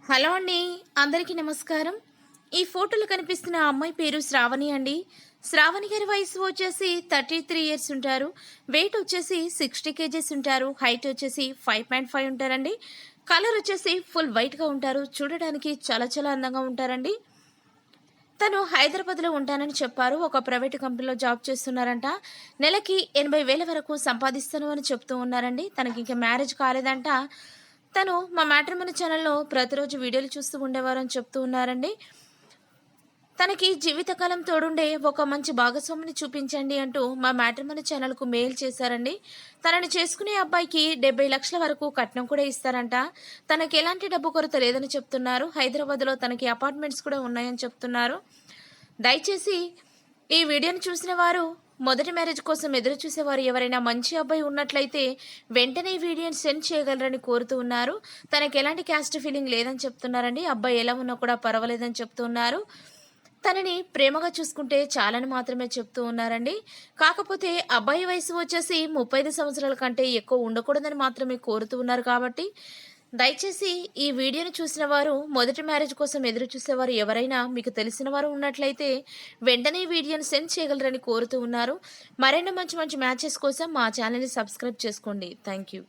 Hello అండి, అందరికీ నమస్కారం. ఈ ఫోటోలో కనిపిస్తున్న అమ్మాయి పేరు శ్రావణి అండి. శ్రావణి గారి వయసు వచ్చేసి 33 ఇయర్స్ ఉంటారు. వెయిట్ వచ్చేసి 60 కేజీస్ ఉంటారు. హైట్ వచ్చేసి 5.5 ఉంటారండి. కలర్ వచ్చేసి ఫుల్ వైట్గా ఉంటారు. చూడడానికి చాలా చాలా అందంగా ఉంటారండి. తను హైదరాబాద్లో ఉంటానని చెప్పారు. ఒక ప్రైవేట్ కంపెనీలో జాబ్ చేస్తున్నారంట. నెలకి 80,000 వరకు సంపాదిస్తాను అని చెప్తూ ఉన్నారండి. తనకి ఇంకా మ్యారేజ్ కాలేదంట. తను మా మ్యాట్రిమోనీ ఛానల్‌లో ప్రతిరోజు వీడియోలు చూస్తూ ఉండేవారని చెప్తూ ఉన్నారండి. తనకి జీవితకాలం తోడుండే ఒక మంచి భాగస్వామిని చూపించండి అంటూ మా మ్యాట్రిమోనీ ఛానల్‌కు మెయిల్ చేశారండి. తనని చేసుకునే అబ్బాయికి 70 లక్షల వరకు కట్నం కూడా ఇస్తారంట. తనకి ఎలాంటి డబ్బు కొరత లేదని చెప్తున్నారు. హైదరాబాద్‌లో తనకి అపార్ట్మెంట్స్ కూడా ఉన్నాయని చెప్తున్నారు. దయచేసి ఈ వీడియోని చూసిన వారు మొదటి మ్యారేజ్ కోసం ఎదురు చూసేవారు ఎవరైనా మంచి అబ్బాయి ఉన్నట్లయితే వెంటనే ఈ వీడియోని సెండ్ చేయగలరని కోరుతూ ఉన్నారు. తనకి ఎలాంటి క్యాస్ట్ ఫీలింగ్ లేదని చెప్తున్నారండి. అబ్బాయి ఎలా ఉన్నా కూడా పర్వాలేదని చెప్తున్నారు. తనని ప్రేమగా చూసుకుంటే చాలని మాత్రమే చెప్తూ ఉన్నారండి. కాకపోతే అబ్బాయి వయసు వచ్చేసి 35 సంవత్సరాల కంటే ఎక్కువ ఉండకూడదని మాత్రమే కోరుతూ ఉన్నారు. కాబట్టి దయచేసి ఈ వీడియోని చూసిన వారు మొదటి మ్యారేజ్ కోసం ఎదురు చూసేవారు ఎవరైనా మీకు తెలిసిన వారు ఉన్నట్లయితే వెంటనే ఈ వీడియోని సెండ్ చేయగలరని కోరుతూ ఉన్నారు. మరెన్నో మంచి మంచి మ్యాచెస్ కోసం మా ఛానల్ని సబ్స్క్రైబ్ చేసుకోండి. Thank you.